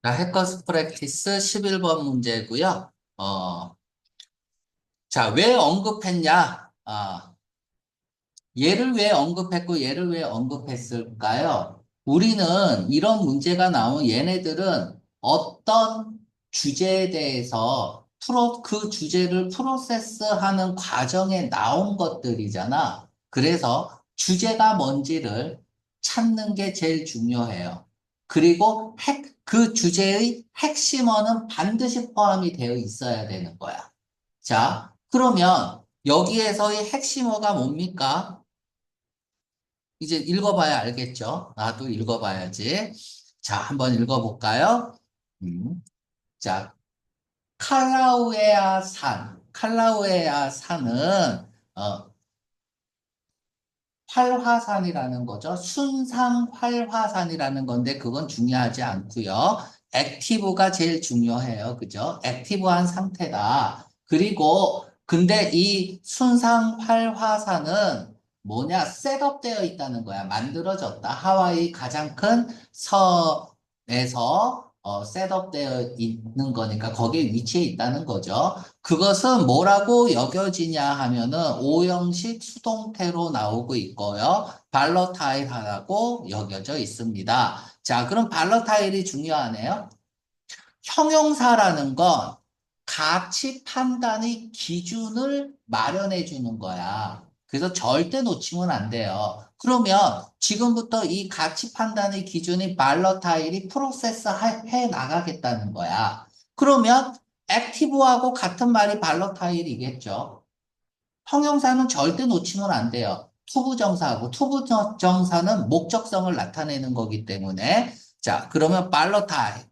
자, 해커스 프랙티스 11번 문제고요. 자, 왜 언급했냐? 얘를 왜 언급했고 얘를 왜 언급했을까요? 우리는 이런 문제가 나오면 얘네들은 어떤 주제에 대해서 그 주제를 프로세스하는 과정에 나온 것들이잖아. 그래서 주제가 뭔지를 찾는 게 제일 중요해요. 그리고 그 주제의 핵심어는 반드시 포함이 되어 있어야 되는 거야. 자, 그러면 여기에서의 핵심어가 뭡니까? 이제 읽어봐야 알겠죠? 나도 읽어봐야지. 자, 한번 읽어볼까요? 음. 자, 칼라우에아 산. 칼라우에아 산은, 활화산이라는 거죠. 순상 활화산이라는 건데, 그건 중요하지 않고요. 액티브가 제일 중요해요. 그죠? 액티브한 상태다. 그리고, 근데 이 순상 활화산은 뭐냐? 셋업되어 있다는 거야. 만들어졌다. 하와이 가장 큰 섬에서 셋업되어 있는 거니까 거기에 위치해 있다는 거죠. 그것은 뭐라고 여겨지냐 하면은 오형식 수동태로 나오고 있고요. 발러타일하다고 여겨져 있습니다. 자, 그럼 발러타일이 중요하네요. 형용사라는 건 가치 판단의 기준을 마련해 주는 거야. 그래서 절대 놓치면 안 돼요. 그러면 지금부터 이 가치 판단의 기준이 발러타일이 프로세스 해 나가겠다는 거야. 그러면 액티브하고 같은 말이 발러타일이겠죠. 형용사는 절대 놓치면 안 돼요. 투부정사하고 투부정사는 목적성을 나타내는 거기 때문에 자, 그러면 발러타일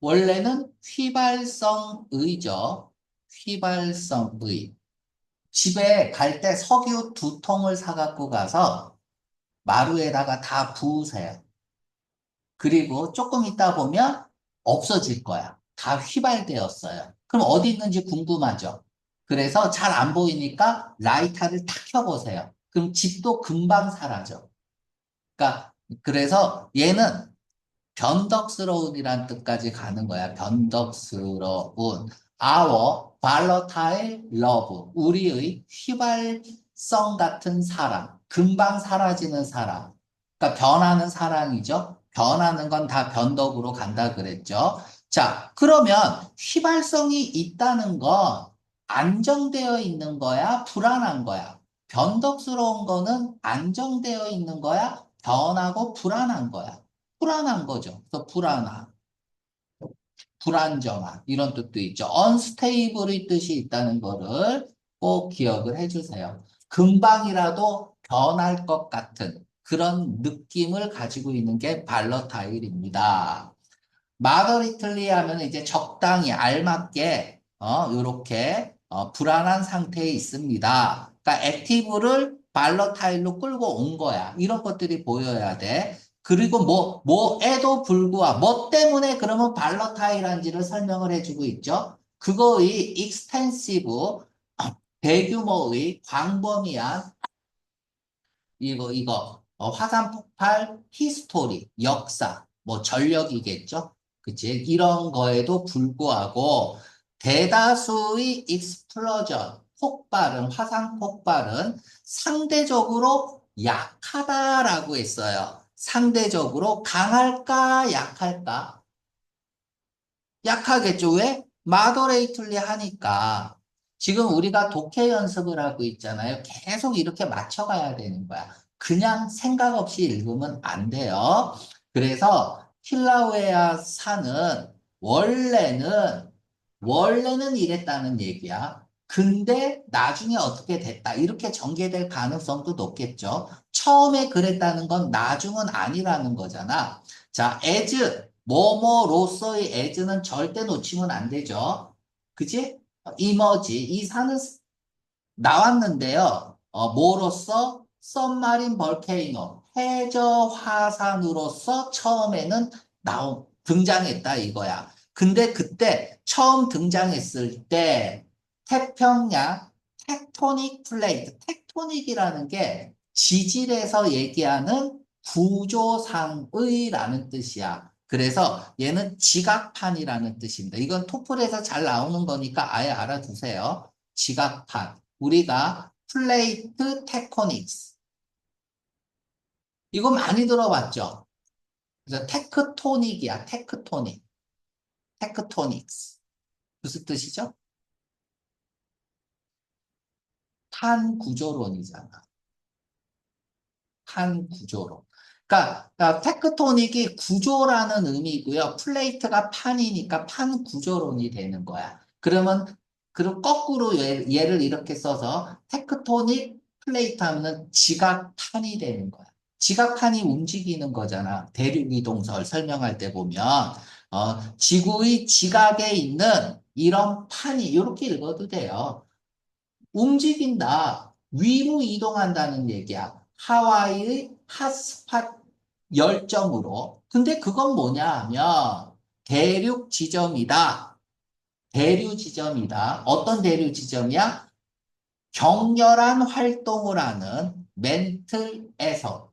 원래는 휘발성의죠. 휘발성의. 집에 갈 때 석유 2통을 사갖고 가서 마루에다가 다 부으세요. 그리고 조금 있다 보면 없어질 거야. 다 휘발되었어요. 그럼 어디 있는지 궁금하죠? 그래서 잘 안 보이니까 라이터를 탁 켜보세요. 그럼 집도 금방 사라져. 그러니까 그래서 얘는 변덕스러운이란 뜻까지 가는 거야. 변덕스러운. Our volatile love. 우리의 휘발성 같은 사랑. 금방 사라지는 사랑. 그러니까 변하는 사랑이죠. 변하는 건 다 변덕으로 간다 그랬죠. 자, 그러면 휘발성이 있다는 건 안정되어 있는 거야? 불안한 거야? 변덕스러운 거는 안정되어 있는 거야? 변하고 불안한 거야? 불안한 거죠. 그래서 불안정한 이런 뜻도 있죠. unstable의 뜻이 있다는 거를 꼭 기억을 해주세요. 금방이라도 변할 것 같은 그런 느낌을 가지고 있는 게 발러타일입니다. 마더리틀리 하면 이제 적당히 알맞게 요렇게 불안한 상태에 있습니다. 그러니까 액티브를 발러타일로 끌고 온 거야. 이런 것들이 보여야 돼. 그리고 뭐에도 불구하고 뭐 때문에 그러면 발러타일한지를 설명을 해주고 있죠. 그거의 익스텐시브 대규모의 광범위한 이거 화산 폭발 히스토리 역사 뭐 전력이겠죠. 그치? 이런 거에도 불구하고 대다수의 익스플로전 폭발은 화산 폭발은 상대적으로 약하다라고 했어요. 상대적으로 강할까 약할까? 약하겠죠. 왜? 마더레이틀리 하니까. 지금 우리가 독해 연습을 하고 있잖아요. 계속 이렇게 맞춰가야 되는 거야. 그냥 생각 없이 읽으면 안 돼요. 그래서 킬라우에아 산은 원래는, 원래는 이랬다는 얘기야. 근데 나중에 어떻게 됐다. 이렇게 전개될 가능성도 높겠죠. 처음에 그랬다는 건 나중은 아니라는 거잖아. 자, as 뭐뭐로서의 as는 절대 놓치면 안 되죠. 그지? 이머지 이 산은 나왔는데요. 뭐로서? 썸마린 벌케이노 해저 화산으로서 처음에는 등장했다 이거야. 근데 그때 처음 등장했을 때 태평양 텍토닉 플레이트, 텍토닉이라는 게 지질에서 얘기하는 구조상의라는 뜻이야. 그래서 얘는 지각판이라는 뜻입니다. 이건 토플에서 잘 나오는 거니까 아예 알아두세요. 지각판. 우리가 플레이트 테크닉스. 이거 많이 들어봤죠? 그래서 테크토닉이야, 테크토닉. 테크토닉스. 무슨 뜻이죠? 판 구조론이잖아. 판 구조론. 그러니까 테크토닉이 구조라는 의미고요. 플레이트가 판이니까 판 구조론이 되는 거야. 그럼 거꾸로 얘를 이렇게 써서 테크토닉 플레이트 하면 지각판이 되는 거야. 지각판이 움직이는 거잖아. 대륙이동설 설명할 때 보면 지구의 지각에 있는 이런 판이 이렇게 읽어도 돼요. 움직인다. 위로 이동한다는 얘기야. 하와이의 핫스팟 열정으로. 근데 그건 뭐냐 하면 대륙 지점이다. 대륙 지점이다. 어떤 대륙 지점이야? 격렬한 활동을 하는 멘틀에서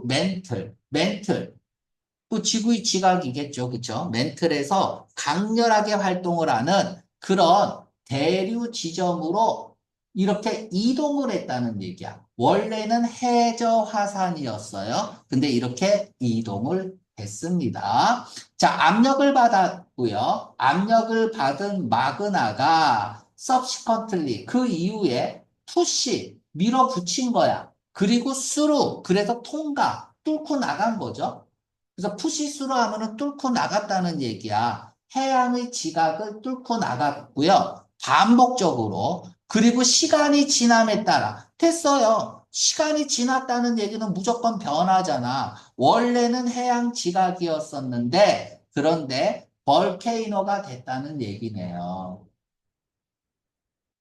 멘틀. 또 지구의 지각이겠죠. 그쵸? 멘틀에서 강렬하게 활동을 하는 그런 대류 지점으로 이렇게 이동을 했다는 얘기야. 원래는 해저 화산이었어요. 근데 이렇게 이동을 했습니다. 자, 압력을 받았고요. 압력을 받은 마그나가 subsequently 그 이후에 푸시 밀어붙인 거야. 그리고 스루 그래서 통과 뚫고 나간 거죠. 그래서 푸시스로 하면은 뚫고 나갔다는 얘기야. 해양의 지각을 뚫고 나갔고요. 반복적으로. 그리고 시간이 지남에 따라 됐어요. 시간이 지났다는 얘기는 무조건 변하잖아. 원래는 해양 지각이었었는데 그런데 벌케이노가 됐다는 얘기네요.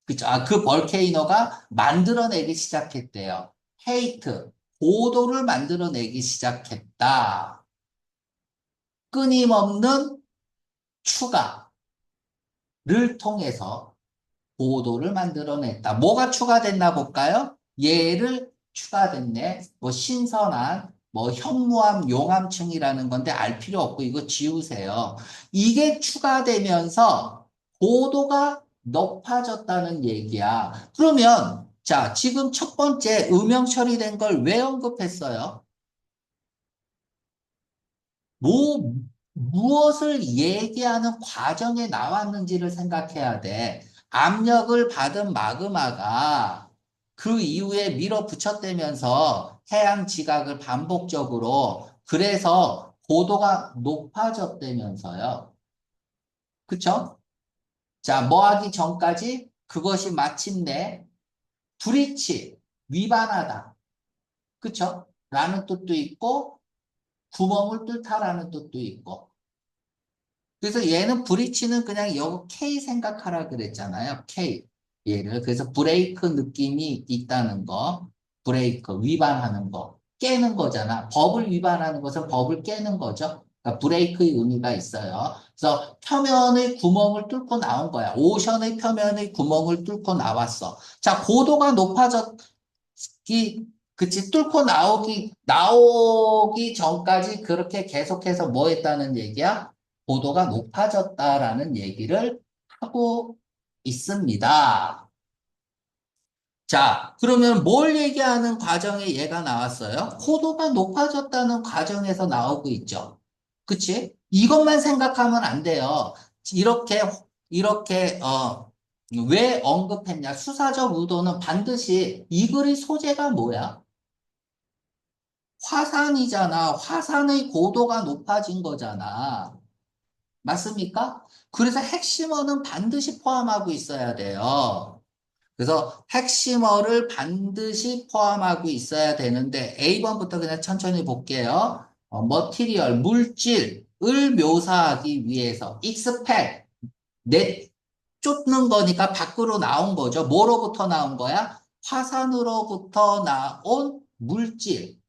그쵸? 그 벌케이노가 만들어내기 시작했대요. 헤이트, 고도를 만들어내기 시작했다. 끊임없는 추가를 통해서 보도를 만들어냈다. 뭐가 추가됐나 볼까요? 얘를 추가됐네. 뭐 신선한 뭐 현무암 용암층이라는 건데 알 필요 없고 이거 지우세요. 이게 추가되면서 고도가 높아졌다는 얘기야. 그러면 자, 지금 첫 번째 음영 처리된 걸 왜 언급했어요? 뭐, 무엇을 얘기하는 과정에 나왔는지를 생각해야 돼. 압력을 받은 마그마가 그 이후에 밀어붙였다면서 해양 지각을 반복적으로 그래서 고도가 높아졌다면서요. 그쵸? 자, 뭐 하기 전까지 그것이 마침내 불이치, 위반하다. 그쵸? 라는 뜻도 있고 구멍을 뚫다라는 뜻도 있고 그래서 얘는 브리치는 그냥 여기 K 생각하라 그랬잖아요. K. 얘를. 그래서 브레이크 느낌이 있다는 거. 브레이크, 위반하는 거. 깨는 거잖아. 법을 위반하는 것은 법을 깨는 거죠. 그러니까 브레이크의 의미가 있어요. 그래서 표면의 구멍을 뚫고 나온 거야. 오션의 표면의 구멍을 뚫고 나왔어. 자, 고도가 높아졌기, 그치, 뚫고 나오기 전까지 그렇게 계속해서 뭐 했다는 얘기야? 고도가 높아졌다라는 얘기를 하고 있습니다. 자, 그러면 뭘 얘기하는 과정에 얘가 나왔어요? 고도가 높아졌다는 과정에서 나오고 있죠. 그치? 이것만 생각하면 안 돼요. 이렇게, 왜 언급했냐? 수사적 의도는 반드시 이 글의 소재가 뭐야? 화산이잖아. 화산의 고도가 높아진 거잖아. 맞습니까? 그래서 핵심어는 반드시 포함하고 있어야 돼요. 그래서 핵심어를 반드시 포함하고 있어야 되는데 A번부터 그냥 천천히 볼게요. 머티리얼, 물질을 묘사하기 위해서 expect, 쫓는 거니까 밖으로 나온 거죠. 뭐로부터 나온 거야? 화산으로부터 나온 물질.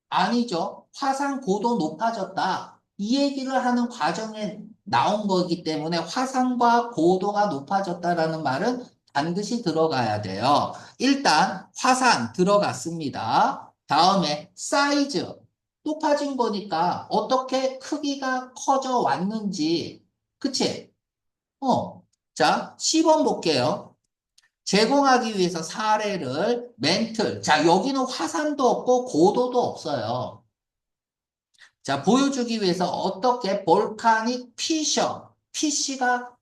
아니죠. 화산 고도 높아졌다. 이 얘기를 하는 과정에 나온 거기 때문에 화산과 고도가 높아졌다라는 말은 반드시 들어가야 돼요. 일단 화산 들어갔습니다. 다음에 사이즈. 높아진 거니까 어떻게 크기가 커져 왔는지. 그치? 자, 10번 볼게요. 제공하기 위해서 사례를 멘틀. 자, 여기는 화산도 없고 고도도 없어요. 자, 보여주기 위해서 어떻게 볼카닉 피셔. 피쉬가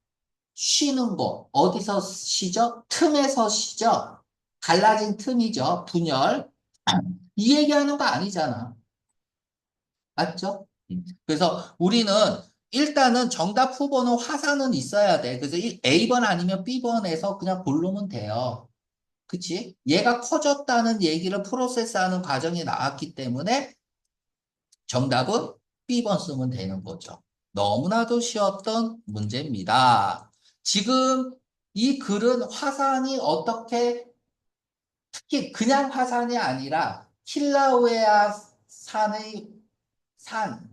쉬는 곳. 어디서 쉬죠? 틈에서 쉬죠? 갈라진 틈이죠. 분열. 이 얘기하는 거 아니잖아. 맞죠? 그래서 우리는 일단은 정답 후보는 화산은 있어야 돼. 그래서 A번 아니면 B번에서 그냥 고르면 돼요. 그치? 얘가 커졌다는 얘기를 프로세스하는 과정이 나왔기 때문에 정답은 B번 쓰면 되는 거죠. 너무나도 쉬웠던 문제입니다. 지금 이 글은 화산이 어떻게, 특히 그냥 화산이 아니라 킬라우에아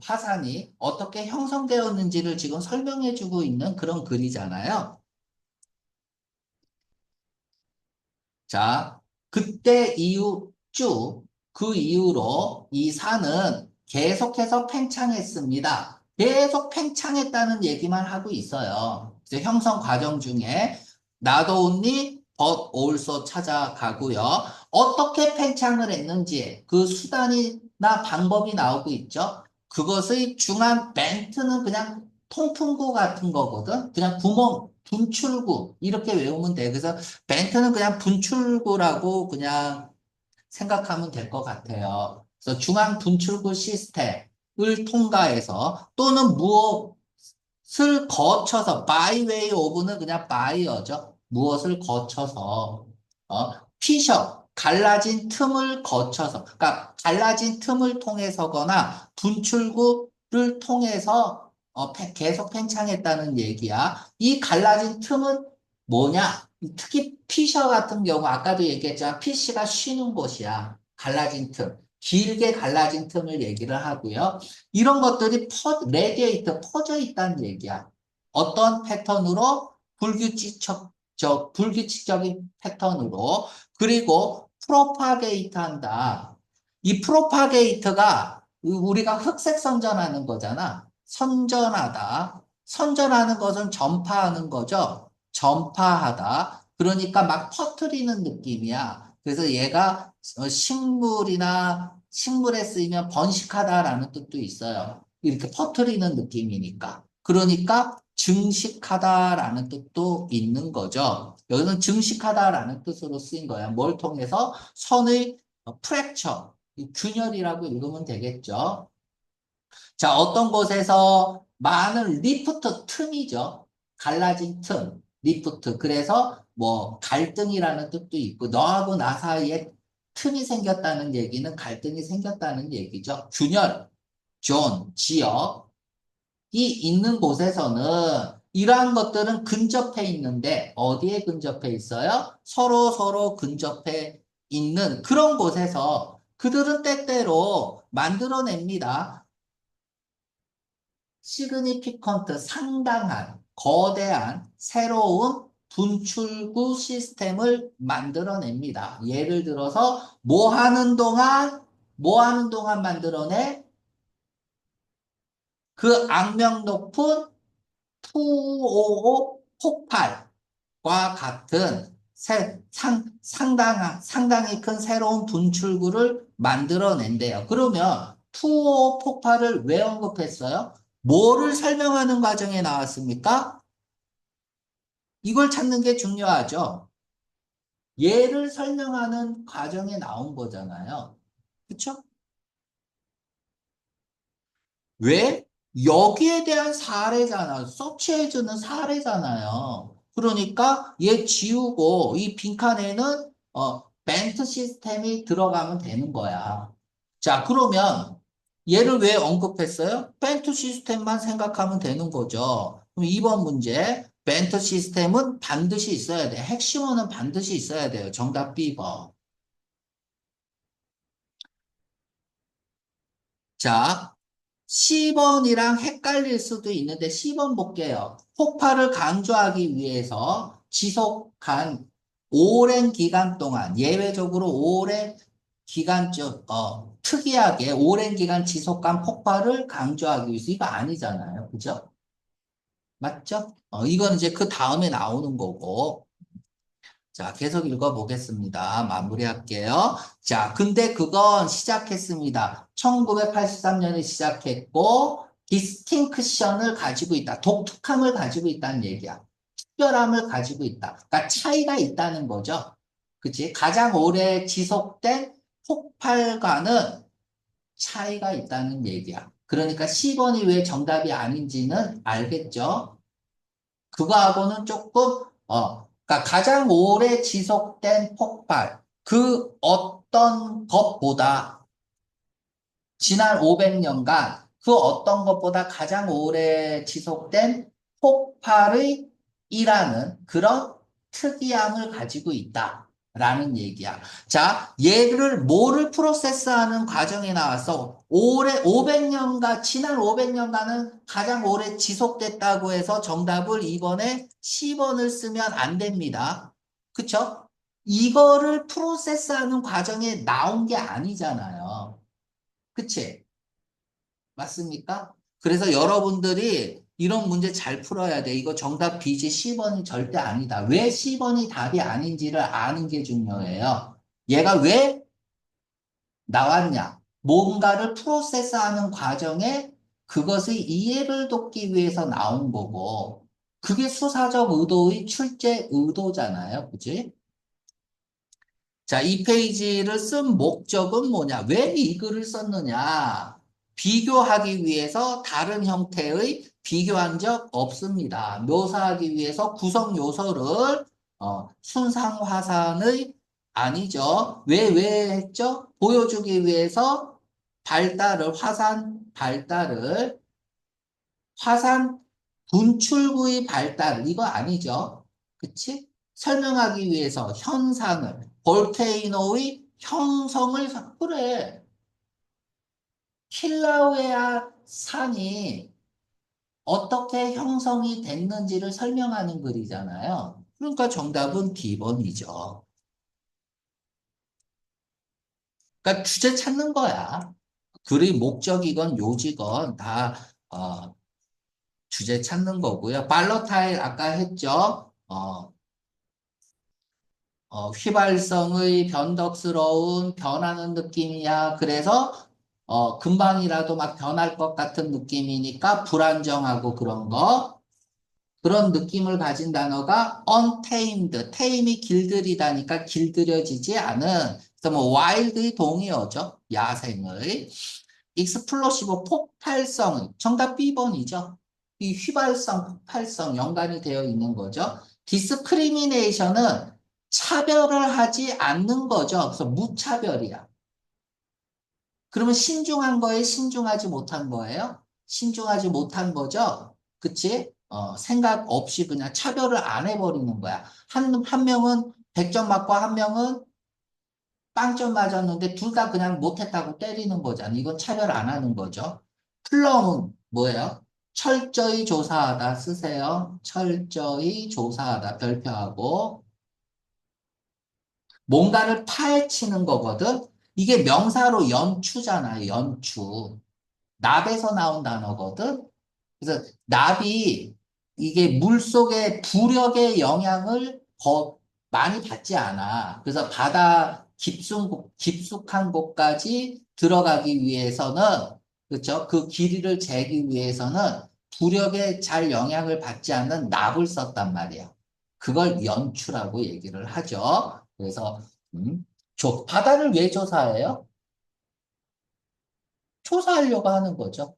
화산이 어떻게 형성되었는지를 지금 설명해주고 있는 그런 글이잖아요. 자, 그때 이후 쭉 그 이후로 이 산은 계속해서 팽창했습니다. 계속 팽창했다는 얘기만 하고 있어요. 이제 형성 과정 중에 not only but also 찾아가고요. 어떻게 팽창을 했는지 그 수단이나 방법이 나오고 있죠. 그것의 중앙 멘트는 그냥 통풍구 같은 거거든. 그냥 구멍, 분출구 이렇게 외우면 돼. 그래서 벤트는 그냥 분출구라고 그냥 생각하면 될 것 같아요. 그래서 중앙 분출구 시스템을 통과해서 또는 무엇을 거쳐서 by way of는 그냥 by어죠. 무엇을 거쳐서 피셔 갈라진 틈을 거쳐서 그러니까 갈라진 틈을 통해서거나 분출구를 통해서 계속 팽창했다는 얘기야. 이 갈라진 틈은 뭐냐? 특히 피셔 같은 경우 아까도 얘기했지만 피쉬가 쉬는 곳이야. 갈라진 틈. 길게 갈라진 틈을 얘기를 하고요. 이런 것들이 레디에이터 퍼져 있다는 얘기야. 어떤 패턴으로? 불규칙적인 패턴으로. 그리고 프로파게이트 한다. 이 프로파게이트가 우리가 흑색 선전하는 거잖아. 선전하다. 선전하는 것은 전파하는 거죠. 전파하다. 그러니까 막 퍼뜨리는 느낌이야. 그래서 얘가 식물에 쓰이면 번식하다라는 뜻도 있어요. 이렇게 퍼뜨리는 느낌이니까. 그러니까 증식하다라는 뜻도 있는 거죠. 여기는 증식하다라는 뜻으로 쓰인 거야. 뭘 통해서? 선의 프랙처, 균열이라고 읽으면 되겠죠. 자, 어떤 곳에서 많은 리프트 틈이죠. 갈라진 틈, 리프트. 그래서 뭐 갈등이라는 뜻도 있고 너하고 나 사이에 틈이 생겼다는 얘기는 갈등이 생겼다는 얘기죠. 균열, 지역이 있는 곳에서는 이러한 것들은 근접해 있는데 어디에 근접해 있어요? 서로 근접해 있는 그런 곳에서 그들은 때때로 만들어냅니다. 시그니피컨트 상당한 거대한 새로운 분출구 시스템을 만들어냅니다. 예를 들어서 뭐 하는 동안 만들어내? 그 악명 높은 255 폭발과 같은 상당히 큰 새로운 분출구를 만들어낸대요. 그러면 255 폭발을 왜 언급했어요? 뭐를 설명하는 과정에 나왔습니까? 이걸 찾는 게 중요하죠. 얘를 설명하는 과정에 나온 거잖아요. 그쵸? 왜? 여기에 대한 사례잖아. 서치해주는 사례잖아요. 그러니까 얘 지우고 이 빈칸에는 멘트 시스템이 들어가면 되는 거야. 자, 그러면 얘를 왜 언급했어요? 멘트 시스템만 생각하면 되는 거죠. 그럼 2번 문제. 멘트 시스템은 반드시 있어야 돼. 핵심어는 반드시 있어야 돼요. 정답 B번. 자, 10번이랑 헷갈릴 수도 있는데 10번 볼게요. 폭발을 강조하기 위해서 지속한 오랜 기간 동안 예외적으로 오래 기간적, 특이하게 오랜 기간 지속한 폭발을 강조하기 위해서 이거 아니잖아요. 그죠? 맞죠? 이건 이제 그 다음에 나오는 거고. 자, 계속 읽어보겠습니다. 마무리할게요. 자, 근데 그건 시작했습니다. 1983년에 시작했고, 디스팅크션을 가지고 있다. 독특함을 가지고 있다는 얘기야. 특별함을 가지고 있다. 그러니까 차이가 있다는 거죠. 그치? 가장 오래 지속된 폭발과는 차이가 있다는 얘기야. 그러니까 10번이 왜 정답이 아닌지는 알겠죠? 그거하고는 조금, 그러니까 가장 오래 지속된 폭발, 그 어떤 것보다 지난 500년간 그 어떤 것보다 가장 오래 지속된 폭발의 일하는 그런 특이함을 가지고 있다라는 얘기야. 자, 얘를 뭐를 프로세스하는 과정에 나와서 올해 500년간 지난 500년간은 가장 오래 지속됐다고 해서 정답을 이번에 10번을 쓰면 안 됩니다. 그쵸? 이거를 프로세스하는 과정에 나온 게 아니잖아요. 그치? 맞습니까? 그래서 여러분들이 이런 문제 잘 풀어야 돼. 이거 정답 B지 10번이 절대 아니다. 왜 10번이 답이 아닌지를 아는 게 중요해요. 얘가 왜 나왔냐? 뭔가를 프로세스하는 과정에 그것의 이해를 돕기 위해서 나온 거고, 그게 수사적 의도의 출제 의도잖아요. 그지? 자, 이 페이지를 쓴 목적은 뭐냐? 왜 이 글을 썼느냐? 비교하기 위해서 다른 형태의 비교한 적 없습니다. 묘사하기 위해서 구성 요소를 순상화산의 아니죠. 왜 했죠? 보여주기 위해서 화산 분출구의 발달 이거 아니죠. 그치? 설명하기 위해서 현상을 볼케이노의 형성을 그래. 킬라우에아 산이 어떻게 형성이 됐는지를 설명하는 글이잖아요. 그러니까 정답은 B번이죠. 그러니까 주제 찾는 거야. 글의 목적이건 요지건 다 주제 찾는 거고요. 발러타일 아까 했죠. 휘발성의 변덕스러운 변하는 느낌이야. 그래서 금방이라도 막 변할 것 같은 느낌이니까 불안정하고 그런 거. 그런 느낌을 가진 단어가 untamed, tame이 길들이다니까 길들여지지 않은. 그래서 뭐 wild의 동의어죠. 야생의. 익스플로시브 폭발성 정답 B번이죠. 이 휘발성, 폭발성 연관이 되어 있는 거죠. 디스크리미네이션은 차별을 하지 않는 거죠. 그래서 무차별이야. 그러면 신중한 거에 신중하지 못한 거예요? 신중하지 못한 거죠? 그치? 생각 없이 그냥 차별을 안 해버리는 거야. 한 명은 100점 맞고 한 명은 빵점 맞았는데 둘 다 그냥 못했다고 때리는 거잖아. 이건 차별 안 하는 거죠. 플럼은 뭐예요? 철저히 조사하다 쓰세요. 철저히 조사하다 별표하고 뭔가를 파헤치는 거거든. 이게 명사로 연추잖아요. 연추. 납에서 나온 단어거든. 그래서 납이 이게 물속의 부력의 영향을 더 많이 받지 않아. 그래서 바다 깊숙한 곳까지 들어가기 위해서는, 그렇죠? 그 길이를 재기 위해서는 부력에 잘 영향을 받지 않는 납을 썼단 말이야. 그걸 연추라고 얘기를 하죠. 그래서, 음, 바다를 왜 조사해요? 조사하려고 하는 거죠.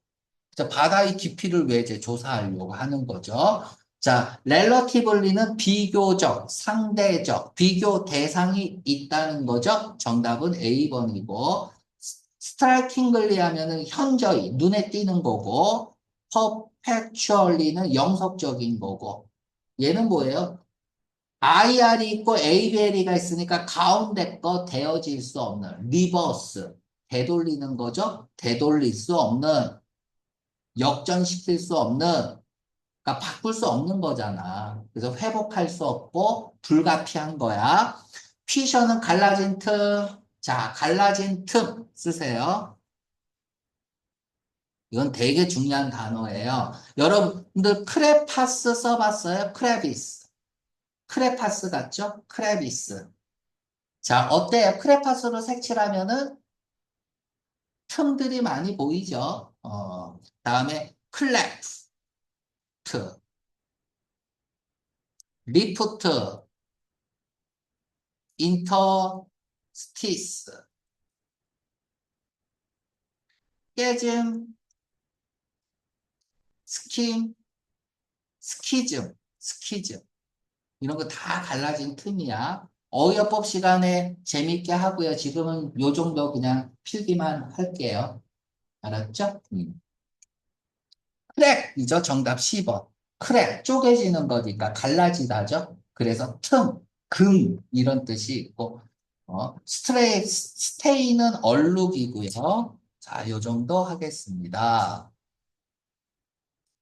자, 바다의 깊이를 왜 이제 조사하려고 하는 거죠. 자, relatively는 비교적, 상대적, 비교 대상이 있다는 거죠. 정답은 A번이고, strikingly 하면은 현저히, 눈에 띄는 거고, perpetually는 영속적인 거고, 얘는 뭐예요? IR이 있고 ABL이가 있으니까 가운데 거 되어질 수 없는, 리버스, 되돌리는 거죠. 되돌릴 수 없는, 역전시킬 수 없는, 그러니까 바꿀 수 없는 거잖아. 그래서 회복할 수 없고 불가피한 거야. 퀴셔는 갈라진 틈, 자, 갈라진 틈 쓰세요. 이건 되게 중요한 단어예요. 여러분들 크레파스 써봤어요? 크레비스. 크레파스 같죠? 크레비스. 자, 어때요? 크레파스로 색칠하면은 틈들이 많이 보이죠? 다음에 클레프트, 리프트, 인터스티스, 깨짐, 스킴, 스키즘. 이런 거 다 갈라진 틈이야. 어휘어법 시간에 재밌게 하고요. 지금은 요 정도 그냥 필기만 할게요. 알았죠? 크랙이죠. 정답 10번. 크랙, 쪼개지는 거니까 갈라지다죠. 그래서 틈, 이런 뜻이 있고, 스테이는 얼룩이고요. 자, 요 정도 하겠습니다.